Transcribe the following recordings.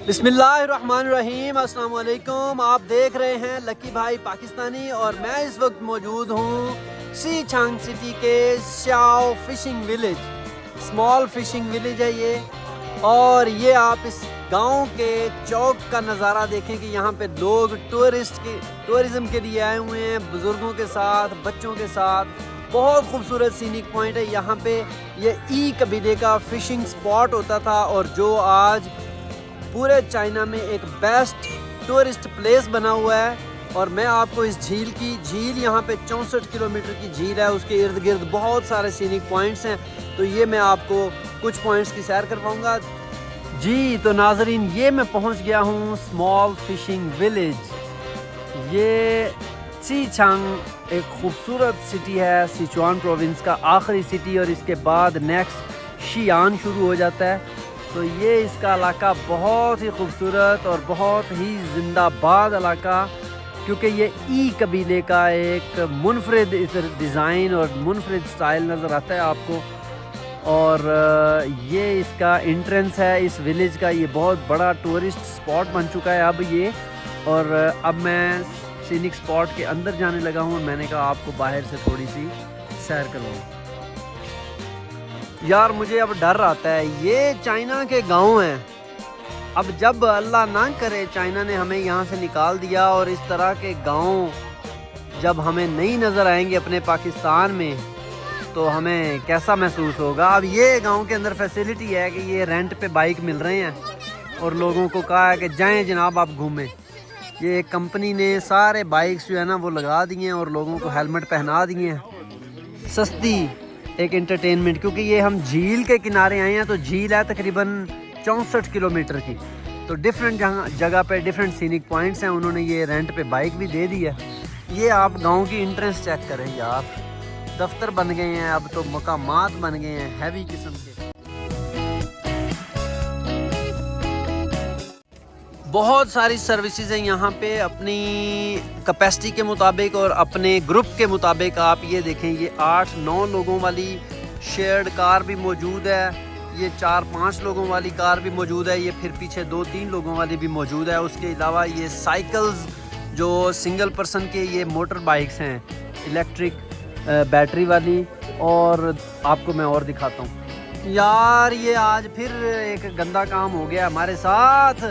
बिस्मिल्लाहिर्रहमानिर्रहीम, अस्सलाम वालेकुम। आप देख रहे हैं लकी भाई पाकिस्तानी और मैं इस वक्त मौजूद हूँ शीचांग सिटी के Xiao fishing village. Small fishing village है ये, और ये आप इस गांव के चौक का नज़ारा देखें कि यहाँ पे लोग टूरिज़्म के लिए आए हुए हैं, बुज़ुर्गों के साथ, बच्चों के साथ। बहुत खूबसूरत सीनिक पॉइंट है यहाँ पे। ये ई कबीले का फ़िशिंग स्पॉट होता था और जो आज पूरे चाइना में एक बेस्ट टूरिस्ट प्लेस बना हुआ है। और मैं आपको इस झील यहाँ पे 64 किलोमीटर की झील है, उसके इर्द गिर्द बहुत सारे सीनिक पॉइंट्स हैं, तो ये मैं आपको कुछ पॉइंट्स की सैर करवाऊँगा जी। तो नाजरीन, ये मैं पहुँच गया हूँ स्मॉल फिशिंग विलेज। ये शीचांग एक खूबसूरत सिटी है, सिचुआन प्रोविंस का आखिरी सिटी, और इसके बाद नेक्स्ट शियान शुरू हो जाता है। तो ये इसका इलाका बहुत ही खूबसूरत और बहुत ही जिंदाबाद इलाका, क्योंकि ये ई कबीले का एक मुनफरिद डिज़ाइन और मुनफरिद स्टाइल नज़र आता है आपको। और ये इसका एंट्रेंस है इस विलेज का। ये बहुत बड़ा टूरिस्ट स्पॉट बन चुका है अब ये। और अब मैं सीनिक स्पॉट के अंदर जाने लगा हूँ। मैंने कहा आपको बाहर से थोड़ी सी सैर करवाऊँ। यार मुझे अब डर आता है, ये चाइना के गांव हैं। अब जब अल्लाह ना करे चाइना ने हमें यहाँ से निकाल दिया और इस तरह के गांव जब हमें नहीं नज़र आएंगे अपने पाकिस्तान में, तो हमें कैसा महसूस होगा। अब ये गांव के अंदर फैसिलिटी है कि ये रेंट पे बाइक मिल रहे हैं और लोगों को कहा है कि जाएं जनाब आप घूमें। ये एक कंपनी ने सारे बाइक्स जो है ना वो लगा दिए हैं और लोगों को हेलमेट पहना दिए हैं। सस्ती एक एंटरटेनमेंट, क्योंकि ये हम झील के किनारे आए हैं। तो झील है तकरीबन 64 किलोमीटर की, तो डिफरेंट जगह पे डिफरेंट सीनिक पॉइंट्स हैं। उन्होंने ये रेंट पे बाइक भी दे दी है। ये आप गांव की एंट्रेंस चेक करें यार, दफ्तर बन गए हैं, अब तो मकामात बन गए हैं हैवी किस्म के। बहुत सारी सर्विसेज हैं यहाँ पे अपनी कैपेसिटी के मुताबिक और अपने ग्रुप के मुताबिक। आप ये देखें, ये 8-9 लोगों वाली शेयर्ड कार भी मौजूद है, ये 4-5 लोगों वाली कार भी मौजूद है, ये फिर पीछे 2-3 लोगों वाली भी मौजूद है। उसके अलावा ये साइकिल्स जो सिंगल पर्सन के ये मोटर बाइक्स हैं, इलेक्ट्रिक बैटरी वाली। और आपको मैं और दिखाता हूँ यार, ये आज फिर एक गंदा काम हो गया हमारे साथ।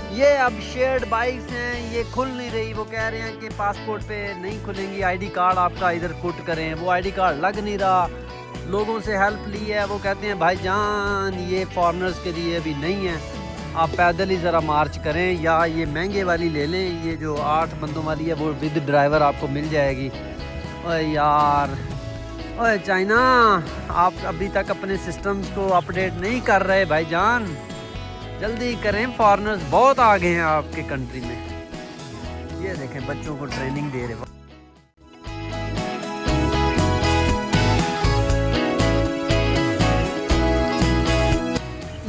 ये अब शेयर्ड बाइक्स हैं, ये खुल नहीं रही। वो कह रहे हैं कि पासपोर्ट पे नहीं खुलेंगी, आईडी कार्ड आपका इधर पुट करें। वो आईडी कार्ड लग नहीं रहा। लोगों से हेल्प ली है, वो कहते हैं भाईजान ये फॉरेनर्स के लिए भी नहीं है, आप पैदल ही ज़रा मार्च करें, या ये महंगे वाली ले लें, ये जो 8 बंदों वाली है वो विद ड्राइवर आपको मिल जाएगी। ओए यार, ओए चाइना, आप अभी तक अपने सिस्टम्स को अपडेट नहीं कर रहे भाईजान, जल्दी करें, फॉरेनर्स बहुत आगे हैं आपके कंट्री में। ये देखें बच्चों को ट्रेनिंग दे रहे।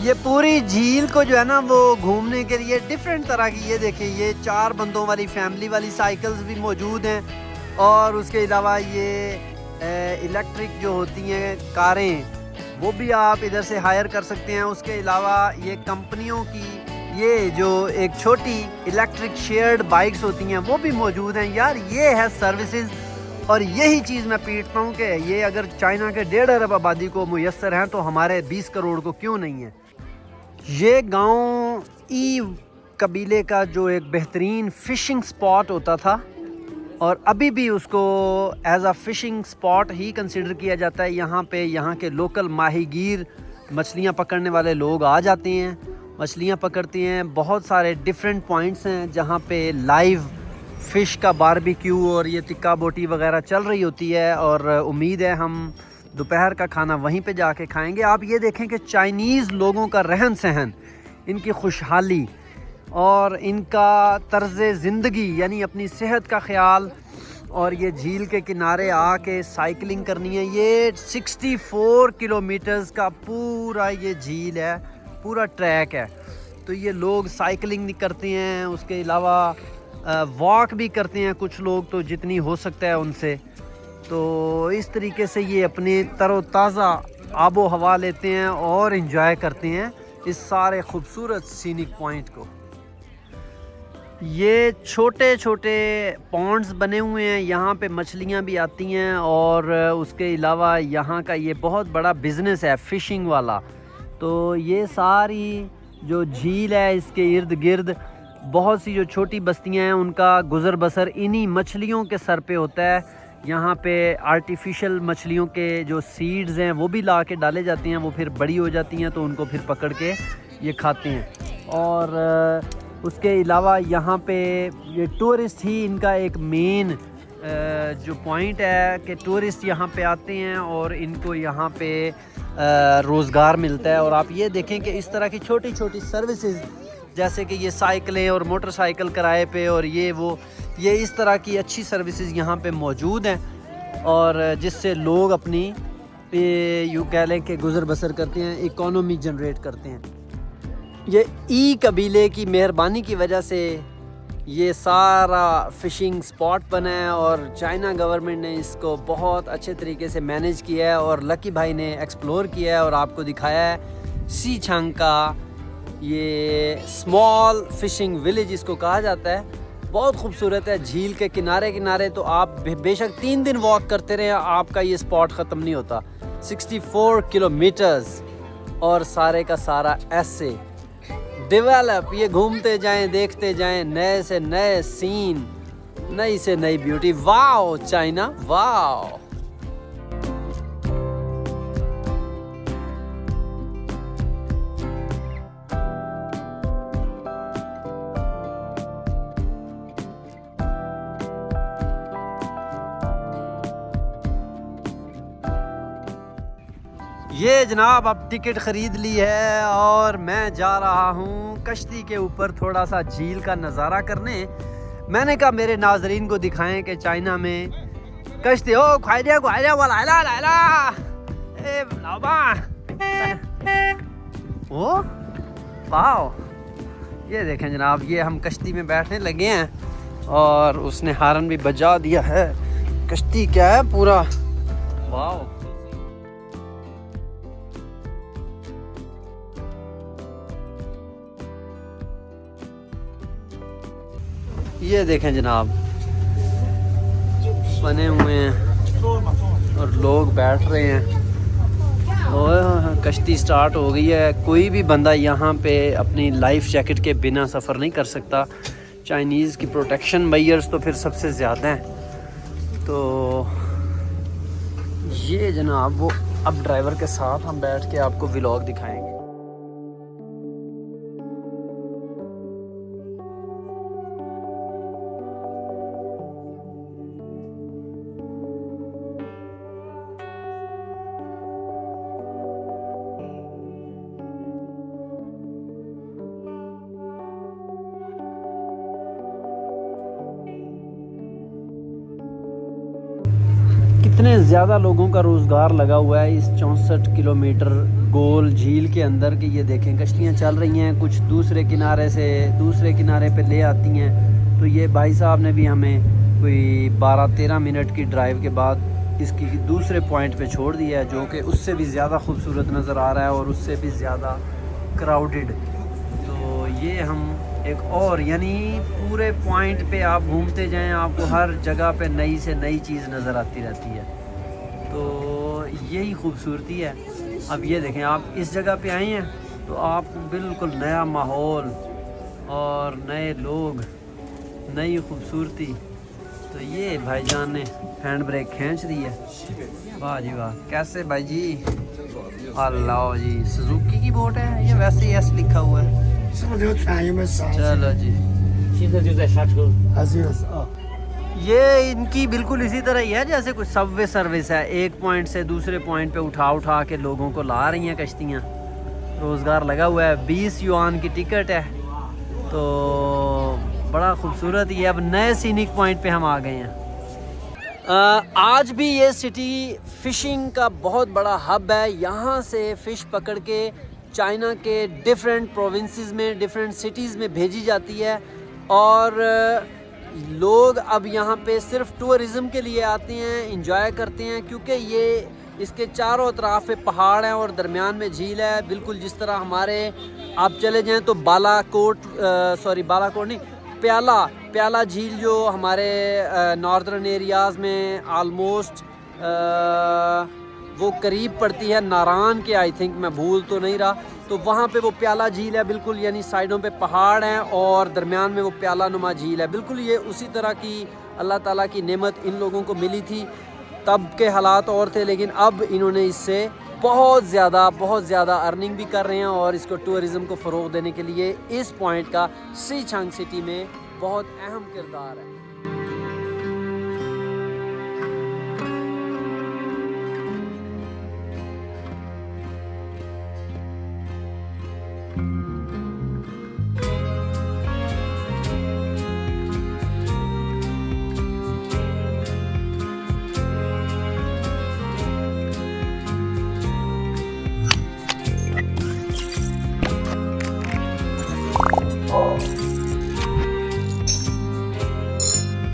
ये पूरी झील को जो है ना वो घूमने के लिए डिफरेंट तरह की, ये देखें, ये 4 बंदों वाली फैमिली वाली साइकिल्स भी मौजूद हैं। और उसके अलावा ये इलेक्ट्रिक जो होती हैं कारें, वो भी आप इधर से हायर कर सकते हैं। उसके अलावा ये कंपनियों की ये जो एक छोटी इलेक्ट्रिक शेयर्ड बाइक्स होती हैं वो भी मौजूद हैं। यार ये है सर्विसेज, और यही चीज़ मैं पीटता हूँ कि ये अगर चाइना के 1.5 अरब आबादी को मुयस्सर हैं तो हमारे 20 करोड़ को क्यों नहीं है। ये गांव ई कबीले का जो एक बेहतरीन फ़िशिंग स्पॉट होता था, और अभी भी उसको एज अ फ़िशिंग स्पॉट ही कंसिडर किया जाता है। यहाँ पे यहाँ के लोकल माहीगीर मछलियाँ पकड़ने वाले लोग आ जाते हैं, मछलियाँ पकड़ते हैं। बहुत सारे डिफरेंट पॉइंट्स हैं जहाँ पे लाइव फ़िश का बारबेक्यू और ये टिक्का बोटी वगैरह चल रही होती है। और उम्मीद है हम दोपहर का खाना वहीं पे जाके खाएंगे। आप ये देखें कि चाइनीज़ लोगों का रहन सहन, इनकी खुशहाली और इनका तर्ज़ ज़िंदगी, यानी अपनी सेहत का ख़्याल। और ये झील के किनारे आके साइकिलिंग करनी है। ये 64 किलोमीटर्स का पूरा ये झील है, पूरा ट्रैक है। तो ये लोग साइकिलिंग करते हैं, उसके अलावा वॉक भी करते हैं कुछ लोग, तो जितनी हो सकता है उनसे। तो इस तरीके से ये अपने तरोताज़ा आबो हवा लेते हैं और इन्जॉय करते हैं इस सारे खूबसूरत सीनिक पॉइंट को। ये छोटे छोटे पॉन्ड्स बने हुए हैं, यहाँ पे मछलियाँ भी आती हैं और उसके अलावा यहाँ का ये बहुत बड़ा बिज़नेस है फ़िशिंग वाला। तो ये सारी जो झील है इसके इर्द गिर्द बहुत सी जो छोटी बस्तियाँ हैं उनका गुज़र बसर इन्हीं मछलियों के सर पे होता है। यहाँ पे आर्टिफिशियल मछलियों के जो सीड्स हैं वो भी ला के डाले जाते हैं, वो फिर बड़ी हो जाती हैं तो उनको फिर पकड़ के ये खाते हैं। और उसके अलावा यहाँ पे ये टूरिस्ट ही इनका एक मेन जो पॉइंट है कि टूरिस्ट यहाँ पे आते हैं और इनको यहाँ पे रोज़गार मिलता है। और आप ये देखें कि इस तरह की छोटी छोटी सर्विसेज जैसे कि ये साइकिलें और मोटरसाइकिल किराए पे और ये इस तरह की अच्छी सर्विसेज यहाँ पे मौजूद हैं और जिससे लोग अपनी यूँ कह लें कि गुज़र बसर करते हैं, इकोनॉमी जनरेट करते हैं। ये ई कबीले की मेहरबानी की वजह से ये सारा फ़िशिंग स्पॉट बना है और चाइना गवर्नमेंट ने इसको बहुत अच्छे तरीके से मैनेज किया है और लकी भाई ने एक्सप्लोर किया है और आपको दिखाया है सीछांग का ये स्मॉल फ़िशिंग विलेज इसको कहा जाता है। बहुत खूबसूरत है, झील के किनारे किनारे तो आप बेशक 3 दिन वॉक करते रहे आपका ये स्पॉट ख़त्म नहीं होता। 64 किलोमीटर्स और सारे का सारा ऐसे डेवलप, ये घूमते जाएं देखते जाएं, नए से नए सीन, नई से नई ब्यूटी। Wow China, wow. ये जनाब अब टिकट ख़रीद ली है और मैं जा रहा हूँ कश्ती के ऊपर थोड़ा सा झील का नज़ारा करने। मैंने कहा मेरे नाजरीन को दिखाएं कि चाइना में कश्ती ओ ख्वाइदिया ख्वाइदिया वाला ला ला ला ए लाबा ओ वाओ। ये देखें जनाब, ये हम कश्ती में बैठने लगे हैं और उसने हारन भी बजा दिया है। कश्ती क्या है पूरा, वाओ। ये देखें जनाब बने हुए हैं और लोग बैठ रहे हैं और कश्ती स्टार्ट हो गई है। कोई भी बंदा यहाँ पे अपनी लाइफ जैकेट के बिना सफ़र नहीं कर सकता। चाइनीज़ की प्रोटेक्शन मेजर्स तो फिर सबसे ज़्यादा हैं। तो ये जनाब वो अब ड्राइवर के साथ हम बैठ के आपको व्लॉग दिखाएंगे। कितने ज़्यादा लोगों का रोज़गार लगा हुआ है इस 64 किलोमीटर गोल झील के अंदर कि ये देखें कश्तियाँ चल रही हैं, कुछ दूसरे किनारे से दूसरे किनारे पे ले आती हैं। तो ये भाई साहब ने भी हमें कोई 12-13 मिनट की ड्राइव के बाद इसकी दूसरे पॉइंट पे छोड़ दिया है, जो कि उससे भी ज़्यादा खूबसूरत नज़र आ रहा है और उससे भी ज़्यादा क्राउडेड। तो ये हम एक और यानी पूरे पॉइंट पे आप घूमते जाएं, आपको हर जगह पे नई से नई चीज़ नज़र आती रहती है। तो यही खूबसूरती है। अब ये देखें, आप इस जगह पे आए हैं तो आपको बिल्कुल नया माहौल और नए लोग, नई खूबसूरती। तो ये भाईजान ने हैंड ब्रेक खींच दी है। वाह जी वाह। कैसे भाई जी? अल्लाह जी, सुजुकी की बोट है, ये वैसे ही एस लिखा हुआ है। चलो जी, ये इनकी बिल्कुल इसी तरह ही है जैसे कुछ सबवे सर्विस है। एक पॉइंट से दूसरे पॉइंट पे उठा के लोगों को ला रही हैं कश्तियाँ। रोज़गार लगा हुआ है। 20 युआन की टिकट है। तो बड़ा खूबसूरत ही है। अब नए सीनिक पॉइंट पे हम आ गए हैं। आज भी ये सिटी फ़िशिंग का बहुत बड़ा हब है। यहाँ से फ़िश पकड़ के चाइना के डिफरेंट प्रोविंसेस में, डिफरेंट सिटीज़ में भेजी जाती है और लोग अब यहाँ पे सिर्फ टूरिज़म के लिए आते हैं, इंजॉय करते हैं, क्योंकि ये इसके चारों तरफ पे पहाड़ हैं और दरमियान में झील है। बिल्कुल जिस तरह हमारे आप चले जाएं तो बालाकोट नहीं, प्याला झील जो हमारे नॉर्दर्न एरियाज़ में आलमोस्ट वो करीब पड़ती है नारान के, आई थिंक, मैं भूल तो नहीं रहा, तो वहाँ पे वो प्याला झील है बिल्कुल, यानी साइडों पे पहाड़ हैं और दरमियान में वो प्याला नुमा झील है बिल्कुल। ये उसी तरह की अल्लाह ताला की नेमत इन लोगों को मिली थी, तब के हालात और थे, लेकिन अब इन्होंने इससे बहुत ज़्यादा अर्निंग भी कर रहे हैं और इसको टूरिज़्म को फ़रोग़ देने के लिए इस पॉइंट का सी छांग सिटी में बहुत अहम किरदार है।